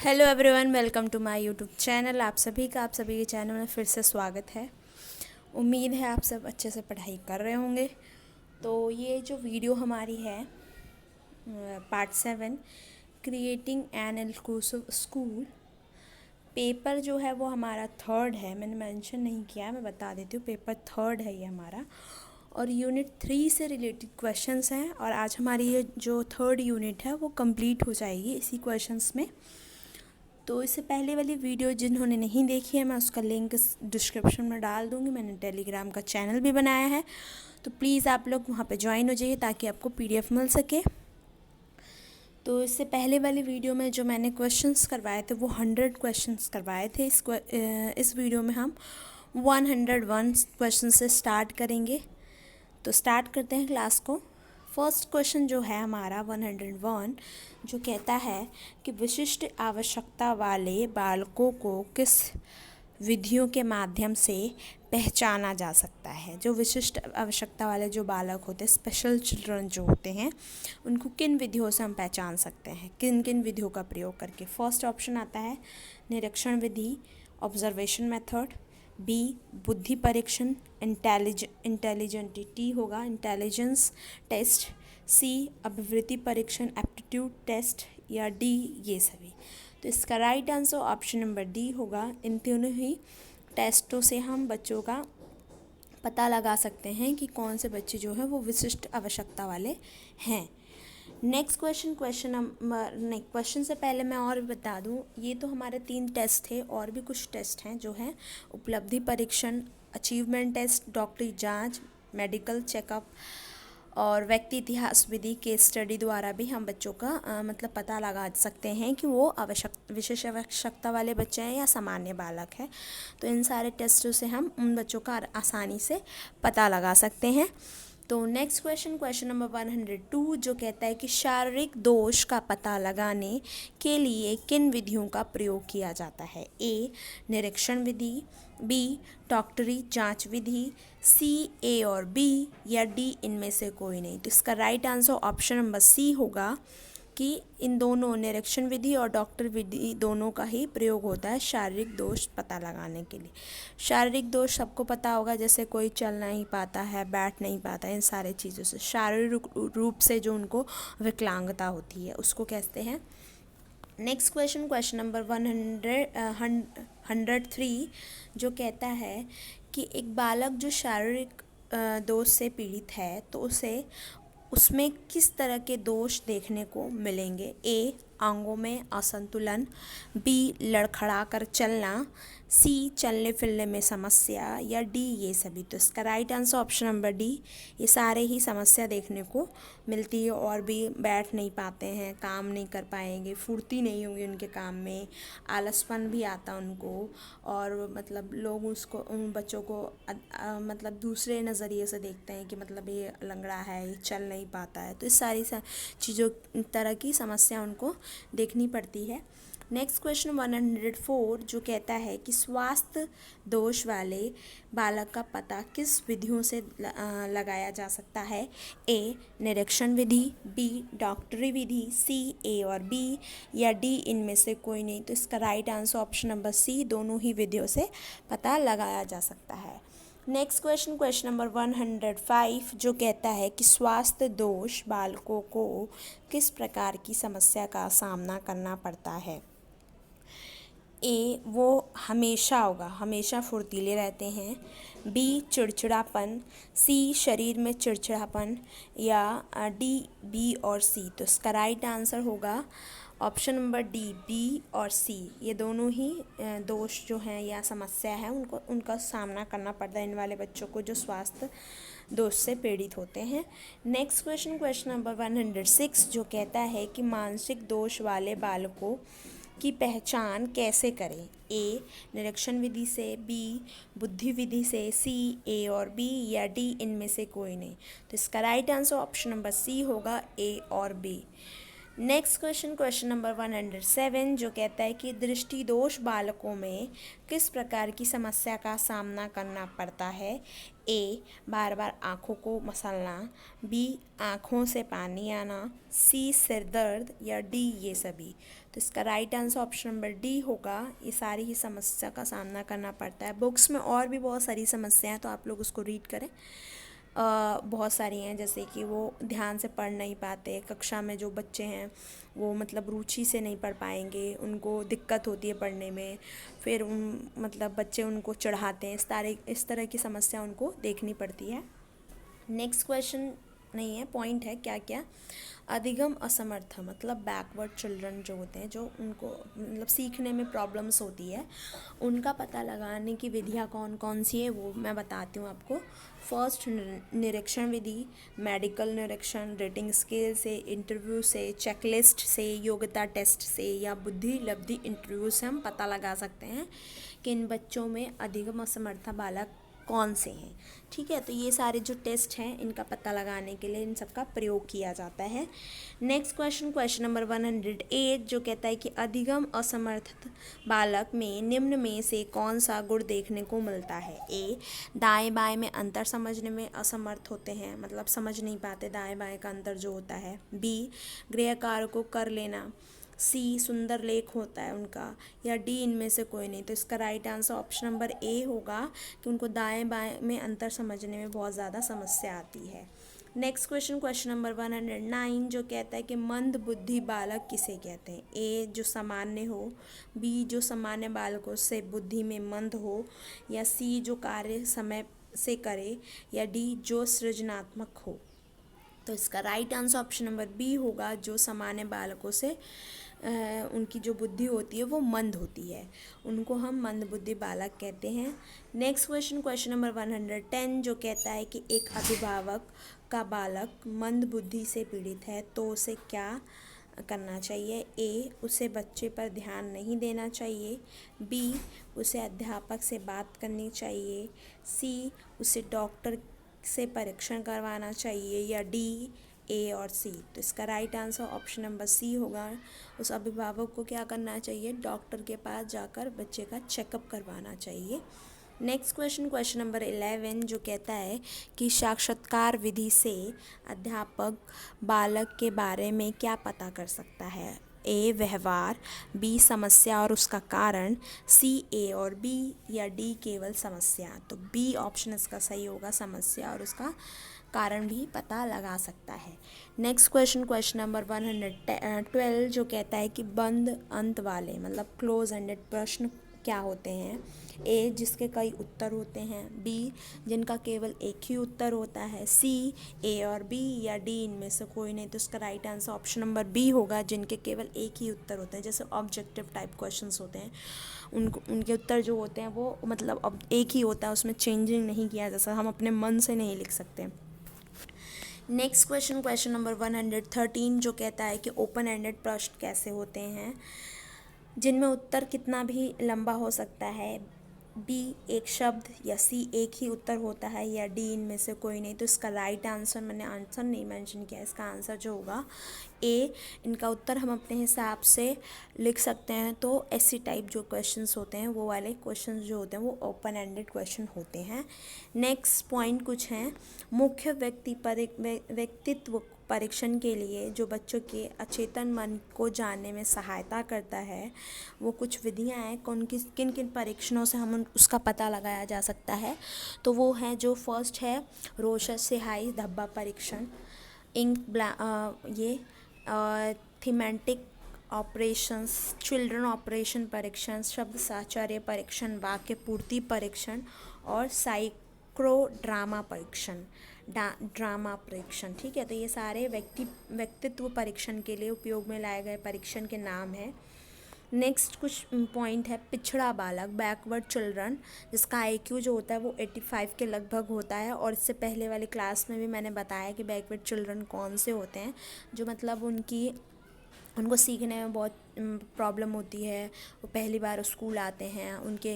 Hello everyone, welcome to my YouTube channel. आप सभी के चैनल में फिर से स्वागत है। उम्मीद है आप सब अच्छे से पढ़ाई कर रहे होंगे। तो ये जो वीडियो हमारी है part 7 creating an inclusive school, paper जो है वो हमारा थर्ड है। मैंने मेंशन नहीं किया है, मैं बता देती हूँ, पेपर थर्ड है ये हमारा। और यूनिट 3 से रिलेटेड क्वेश्चंस हैं और आज हमारी ये जो थर्ड यूनिट है वो कंप्लीट हो जाएगी इसी क्वेश्चंस में। तो इससे पहले वाली वीडियो जिन्होंने नहीं देखी है, मैं उसका लिंक डिस्क्रिप्शन में डाल दूँगी। मैंने टेलीग्राम का चैनल भी बनाया है, तो प्लीज़ आप लोग वहाँ पे ज्वाइन हो जाइए ताकि आपको पीडीएफ मिल सके। तो इससे पहले वाली वीडियो में जो मैंने क्वेश्चंस करवाए थे वो 100 क्वेश्चंस करवाए थे। इस वीडियो में हम 101 क्वेश्चन से स्टार्ट करेंगे। तो स्टार्ट करते हैं क्लास को। फर्स्ट क्वेश्चन जो है हमारा 101, जो कहता है कि विशिष्ट आवश्यकता वाले बालकों को किस विधियों के माध्यम से पहचाना जा सकता है। जो विशिष्ट आवश्यकता वाले जो बालक होते हैं, स्पेशल चिल्ड्रन जो होते हैं, उनको किन विधियों से हम पहचान सकते हैं, किन किन विधियों का प्रयोग करके। फर्स्ट ऑप्शन आता है निरीक्षण विधि, ऑब्जर्वेशन मेथड, बी बुद्धि परीक्षण, इंटेलिजेंटिटी होगा इंटेलिजेंस टेस्ट, सी अभिवृत्ति परीक्षण एप्टीट्यूड टेस्ट, या डी ये सभी। तो इसका right answer option number D होगा। इन तीनों ही टेस्टों से हम बच्चों का पता लगा सकते हैं कि कौन से बच्चे जो हैं वो विशिष्ट आवश्यकता वाले हैं। नेक्स्ट क्वेश्चन से पहले मैं और भी बता दूं, ये तो हमारे 3 टेस्ट थे, और भी कुछ टेस्ट हैं जो हैं उपलब्धि परीक्षण, अचीवमेंट टेस्ट, डॉक्टरी जांच, मेडिकल चेकअप और व्यक्ति इतिहास विधि के स्टडी द्वारा भी हम बच्चों का मतलब पता लगा सकते हैं कि वो विशेष आवश्यकता वाले बच्चे हैं या सामान्य बालक है। तो इन सारे टेस्टों से हम उन बच्चों का आसानी से पता लगा सकते हैं। तो नेक्स्ट क्वेश्चन नंबर 102, जो कहता है कि शारीरिक दोष का पता लगाने के लिए किन विधियों का प्रयोग किया जाता है। ए निरीक्षण विधि, बी डॉक्टरी जांच विधि, सी ए और बी, या डी इनमें से कोई नहीं। तो इसका right answer option number C होगा कि इन दोनों निरीक्षण विधि और डॉक्टर विधि दोनों का ही प्रयोग होता है शारीरिक दोष पता लगाने के लिए। शारीरिक दोष सबको पता होगा, जैसे कोई चल नहीं पाता है, बैठ नहीं पाता है, इन सारे चीज़ों से शारीरिक रूप से जो उनको विकलांगता होती है उसको कहते हैं। नेक्स्ट क्वेश्चन नंबर 103, जो कहता है कि एक बालक जो शारीरिक दोष से पीड़ित है तो उसमें किस तरह के दोष देखने को मिलेंगे। ए आंगों में असंतुलन, बी लड़खड़ा कर चलना, सी चलने फिरने में समस्या, या डी ये सभी। तो इसका right answer option number D, ये सारे ही समस्या देखने को मिलती है। और भी बैठ नहीं पाते हैं, काम नहीं कर पाएंगे, फुर्ती नहीं होगी उनके काम में, आलसपन भी आता उनको, और मतलब लोग उन बच्चों को मतलब दूसरे नज़रिए से देखते हैं कि मतलब ये लंगड़ा है, ये चल नहीं पाता है। तो इस सारी चीज़ों तरह की समस्या उनको देखनी पड़ती है। नेक्स्ट क्वेश्चन 104, जो कहता है कि स्वास्थ्य दोष वाले बालक का पता किस विधियों से लगाया जा सकता है। ए निरीक्षण विधि, बी डॉक्टरी विधि, सी ए और बी, या डी इनमें से कोई नहीं। तो इसका right answer option number C, दोनों ही विधियों से पता लगाया जा सकता है। नेक्स्ट क्वेश्चन नंबर 105, जो कहता है कि स्वास्थ्य दोष बालकों को किस प्रकार की समस्या का सामना करना पड़ता है। ए वो हमेशा फुर्तीले रहते हैं, बी चिड़चिड़ापन, सी शरीर में चिड़चिड़ापन, या डी बी और सी। तो इसका राइट आंसर होगा ऑप्शन नंबर डी, बी और सी। ये दोनों ही दोष जो हैं या समस्या है उनका सामना करना पड़ता है इन वाले बच्चों को जो स्वास्थ्य दोष से पीड़ित होते हैं। नेक्स्ट क्वेश्चन नंबर 106, जो कहता है कि मानसिक दोष वाले बालकों की पहचान कैसे करें। ए निरीक्षण विधि से, बी बुद्धि विधि से, सी ए और बी, या डी इनमें से कोई नहीं। तो इसका right answer option number C होगा, ए और बी। नेक्स्ट क्वेश्चन नंबर 107, जो कहता है कि दृष्टि दोष बालकों में किस प्रकार की समस्या का सामना करना पड़ता है। ए बार बार आँखों को मसलना, बी आँखों से पानी आना, सी सिर दर्द, या डी ये सभी। तो इसका right answer option number D होगा। ये सारी ही समस्या का सामना करना पड़ता है। बुक्स में और भी बहुत सारी समस्याएं हैं, तो आप लोग उसको रीड करें। बहुत सारी हैं, जैसे कि वो ध्यान से पढ़ नहीं पाते, कक्षा में जो बच्चे हैं वो मतलब रुचि से नहीं पढ़ पाएंगे, उनको दिक्कत होती है पढ़ने में, फिर मतलब बच्चे उनको चढ़ाते हैं, इस तरह की समस्या उनको देखनी पड़ती है। नेक्स्ट क्वेश्चन नहीं है, पॉइंट है क्या क्या। अधिगम असमर्थ मतलब बैकवर्ड चिल्ड्रन जो होते हैं, जो उनको मतलब सीखने में प्रॉब्लम्स होती है, उनका पता लगाने की विधियाँ कौन कौन सी है वो मैं बताती हूँ आपको। फर्स्ट, निरीक्षण विधि, मेडिकल निरीक्षण, रेटिंग स्केल से, इंटरव्यू से, चेकलिस्ट से, योग्यता टेस्ट से या बुद्धि लब्धि इंटरव्यू से हम पता लगा सकते हैं कि इन बच्चों में अधिगम असमर्था बालक कौन से हैं। ठीक है, तो ये सारे जो टेस्ट हैं इनका पता लगाने के लिए इन सब का प्रयोग किया जाता है। नेक्स्ट क्वेश्चन, क्वेश्चन नंबर 108 जो कहता है कि अधिगम असमर्थ बालक में निम्न में से कौन सा गुण देखने को मिलता है। ए, दाएं बाएं में अंतर समझने में असमर्थ होते हैं, मतलब समझ नहीं पाते दाएं बाएं का अंतर जो होता है। बी, गृह कार्य को कर लेना। सी, सुंदर लेख होता है उनका, या डी इनमें से कोई नहीं। तो इसका right answer option number A होगा कि उनको दाएं बाएं में अंतर समझने में बहुत ज़्यादा समस्या आती है। नेक्स्ट क्वेश्चन, क्वेश्चन नंबर 109 जो कहता है कि मंद बुद्धि बालक किसे कहते हैं। ए, जो सामान्य हो। बी, जो सामान्य बालकों से बुद्धि में मंद हो। या सी, जो कार्य समय से करे। या डी, जो सृजनात्मक हो। तो इसका right answer option number B होगा, जो सामान्य बालकों से उनकी जो बुद्धि होती है वो मंद होती है, उनको हम मंद बुद्धि बालक कहते हैं। नेक्स्ट क्वेश्चन, क्वेश्चन नंबर 110 जो कहता है कि एक अभिभावक का बालक मंद बुद्धि से पीड़ित है तो उसे क्या करना चाहिए। ए, उसे बच्चे पर ध्यान नहीं देना चाहिए। बी, उसे अध्यापक से बात करनी चाहिए। सी, उसे डॉक्टर से परीक्षण करवाना चाहिए। या डी, ए और सी। तो इसका right answer option number C होगा। उस अभिभावक को क्या करना चाहिए, डॉक्टर के पास जाकर बच्चे का चेकअप करवाना चाहिए। नेक्स्ट क्वेश्चन, क्वेश्चन नंबर 11 जो कहता है कि साक्षात्कार विधि से अध्यापक बालक के बारे में क्या पता कर सकता है। ए, व्यवहार। बी, समस्या और उसका कारण। सी, ए और बी। या डी, केवल समस्या। तो बी ऑप्शन इसका सही होगा, समस्या और उसका कारण भी पता लगा सकता है। नेक्स्ट क्वेश्चन, क्वेश्चन नंबर 112 जो कहता है कि बंद अंत वाले मतलब क्लोज एंडेड प्रश्न क्या होते हैं। ए, जिसके कई उत्तर होते हैं। बी, जिनका केवल एक ही उत्तर होता है। सी, ए और बी। या डी, इनमें से कोई नहीं। तो इसका right answer option number B होगा, जिनके केवल एक ही उत्तर होते हैं। जैसे ऑब्जेक्टिव टाइप क्वेश्चंस होते हैं, उनके उत्तर जो होते हैं वो मतलब अब एक ही होता है, उसमें चेंजिंग नहीं किया जा सकता, हम अपने मन से नहीं लिख सकते। नेक्स्ट क्वेश्चन, क्वेश्चन नंबर 113 जो कहता है कि ओपन एंडेड प्रश्न कैसे होते हैं, जिनमें उत्तर कितना भी लंबा हो सकता है। बी, एक शब्द। या सी, एक ही उत्तर होता है। या डी, इनमें से कोई नहीं। तो इसका राइट आंसर, मैंने आंसर नहीं मेंशन किया, इसका आंसर जो होगा ए, इनका उत्तर हम अपने हिसाब से लिख सकते हैं। तो ऐसी टाइप जो क्वेश्चंस होते हैं वो वाले क्वेश्चंस जो होते हैं वो ओपन एंडेड क्वेश्चन होते हैं। नेक्स्ट पॉइंट कुछ हैं, मुख्य व्यक्तित्व परीक्षण के लिए जो बच्चों के अचेतन मन को जानने में सहायता करता है, वो कुछ विधियां हैं, किन किन परीक्षणों से हम उसका पता लगाया जा सकता है। तो वो है, जो फर्स्ट है रोशर स्याही धब्बा परीक्षण, ये थीमेटिक ऑपरेशंस, चिल्ड्रन ऑपरेशन परीक्षण, शब्द साचार्य परीक्षण, वाक्य पूर्ति परीक्षण और साइक्रो ड्रामा परीक्षण, ड्रामा परीक्षण। ठीक है, तो ये सारे व्यक्तित्व परीक्षण के लिए उपयोग में लाए गए परीक्षण के नाम है। नेक्स्ट कुछ पॉइंट है, पिछड़ा बालक बैकवर्ड चिल्ड्रन, जिसका आईक्यू जो होता है वो 85 के लगभग होता है। और इससे पहले वाली क्लास में भी मैंने बताया कि बैकवर्ड चिल्ड्रन कौन से होते हैं, जो मतलब उनको सीखने में बहुत प्रॉब्लम होती है, वो पहली बार स्कूल आते हैं, उनके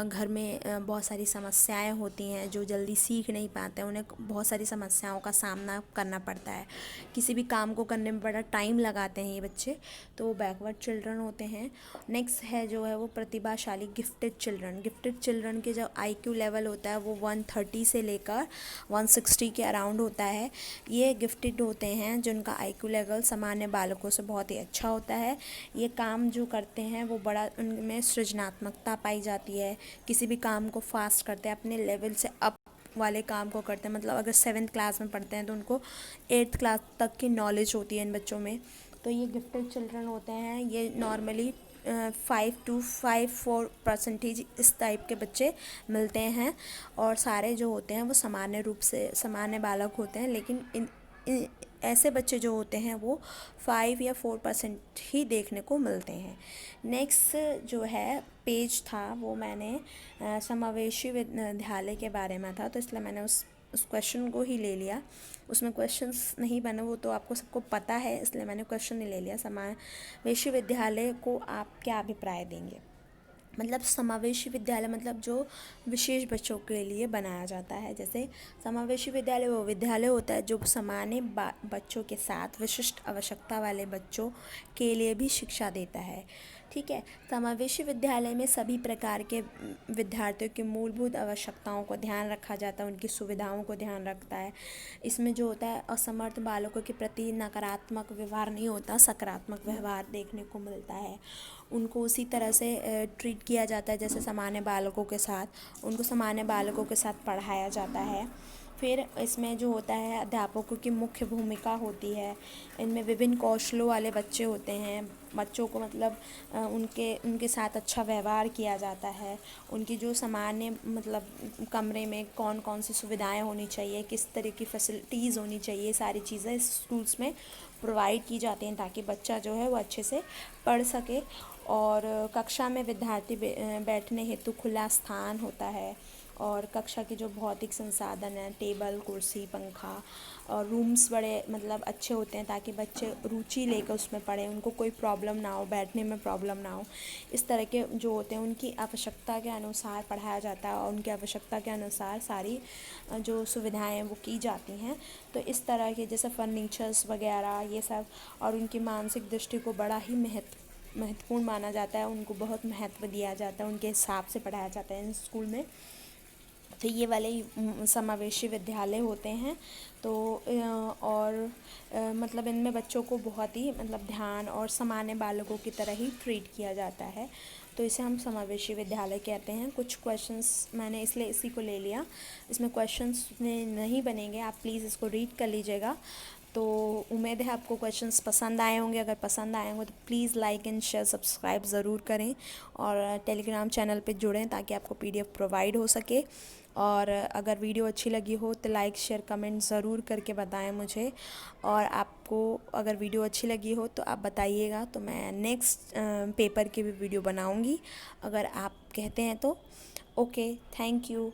घर में बहुत सारी समस्याएं होती हैं, जो जल्दी सीख नहीं पाते हैं, उन्हें बहुत सारी समस्याओं का सामना करना पड़ता है, किसी भी काम को करने में बड़ा टाइम लगाते हैं ये बच्चे, तो वो बैकवर्ड चिल्ड्रन होते हैं। नेक्स्ट है जो है वो प्रतिभाशाली गिफ्टेड चिल्ड्रन। गिफ्टेड चिल्ड्रन के जो आईक्यू लेवल होता है वो 130 से लेकर 160 के अराउंड होता है। ये गिफ्टेड होते हैं जिनका आईक्यू लेवल सामान्य बालकों से बहुत ही अच्छा होता है। ये काम जो करते हैं वो बड़ा उनमें सृजनात्मकता पाई जाती है, किसी भी काम को फास्ट करते हैं, अपने लेवल से अप वाले काम को करते हैं। मतलब अगर 7th क्लास में पढ़ते हैं तो उनको 8th क्लास तक की नॉलेज होती है इन बच्चों में। तो ये गिफ्टेड चिल्ड्रन होते हैं, ये नॉर्मली 5 to 4% इस टाइप के बच्चे मिलते हैं। और सारे जो होते हैं वो सामान्य रूप से सामान्य बालक होते हैं, लेकिन ऐसे बच्चे जो होते हैं वो 5 या 4% ही देखने को मिलते हैं। नेक्स्ट जो है पेज था वो मैंने समावेशी विद्यालय के बारे में था, तो इसलिए मैंने उस क्वेश्चन को ही ले लिया। उसमें क्वेश्चंस नहीं बने, वो तो आपको सबको पता है, इसलिए मैंने क्वेश्चन ही ले लिया। समावेशी विद्यालय को आप क्या अभिप्राय देंगे? मतलब समावेशी विद्यालय मतलब जो विशेष बच्चों के लिए बनाया जाता है। जैसे समावेशी विद्यालय वो विद्यालय होता है जो सामान्य बच्चों के साथ विशिष्ट आवश्यकता वाले बच्चों के लिए भी शिक्षा देता है। ठीक है, समावेशी विद्यालय में सभी प्रकार के विद्यार्थियों की मूलभूत आवश्यकताओं को ध्यान रखा जाता है, उनकी सुविधाओं को ध्यान रखता है। इसमें जो होता है असमर्थ बालकों के प्रति नकारात्मक व्यवहार नहीं होता, सकारात्मक व्यवहार देखने को मिलता है। उनको उसी तरह से ट्रीट किया जाता है जैसे सामान्य बालकों के साथ, उनको सामान्य बालकों के साथ पढ़ाया जाता है। फिर इसमें जो होता है अध्यापकों की मुख्य भूमिका होती है। इनमें विभिन्न कौशलों वाले बच्चे होते हैं, बच्चों को मतलब उनके साथ अच्छा व्यवहार किया जाता है। उनकी जो सामान्य मतलब कमरे में कौन कौन सी सुविधाएं होनी चाहिए, किस तरह की फैसिलिटीज़ होनी चाहिए, सारी चीज़ें स्कूल्स में प्रोवाइड की जाती हैं ताकि बच्चा जो है वो अच्छे से पढ़ सके। और कक्षा में विद्यार्थी बैठने हेतु खुला स्थान होता है। और कक्षा की जो भौतिक संसाधन है, टेबल, कुर्सी, पंखा और रूम्स बड़े मतलब अच्छे होते हैं ताकि बच्चे रुचि लेकर उसमें पढ़ें, उनको कोई प्रॉब्लम ना हो, बैठने में प्रॉब्लम ना हो। इस तरह के जो होते हैं उनकी आवश्यकता के अनुसार पढ़ाया जाता है और उनकी आवश्यकता के अनुसार सारी जो सुविधाएं हैं वो की जाती हैं। तो इस तरह के जैसे फर्नीचर्स वगैरह ये सब, और उनकी मानसिक दृष्टि को बड़ा ही महत्वपूर्ण माना जाता है, उनको बहुत महत्व दिया जाता है, उनके हिसाब से पढ़ाया जाता है इन स्कूल में। तो ये वाले समावेशी विद्यालय होते हैं। तो और मतलब इनमें बच्चों को बहुत ही मतलब ध्यान और सामान्य बालकों की तरह ही ट्रीट किया जाता है, तो इसे हम समावेशी विद्यालय कहते हैं। कुछ क्वेश्चंस मैंने इसलिए इसी को ले लिया, इसमें क्वेश्चंस नहीं बनेंगे, आप प्लीज़ इसको रीड कर लीजिएगा। तो उम्मीद है आपको क्वेश्चंस पसंद आए होंगे। अगर पसंद आए होंगे तो please like and share subscribe ज़रूर करें और टेलीग्राम चैनल पे जुड़ें ताकि आपको PDF प्रोवाइड हो सके। और अगर वीडियो अच्छी लगी हो तो लाइक शेयर कमेंट ज़रूर करके बताएं मुझे। और आपको अगर वीडियो अच्छी लगी हो तो आप बताइएगा, तो मैं नेक्स्ट पेपर की भी वीडियो बनाऊंगी अगर आप कहते हैं तो। Okay, thank you.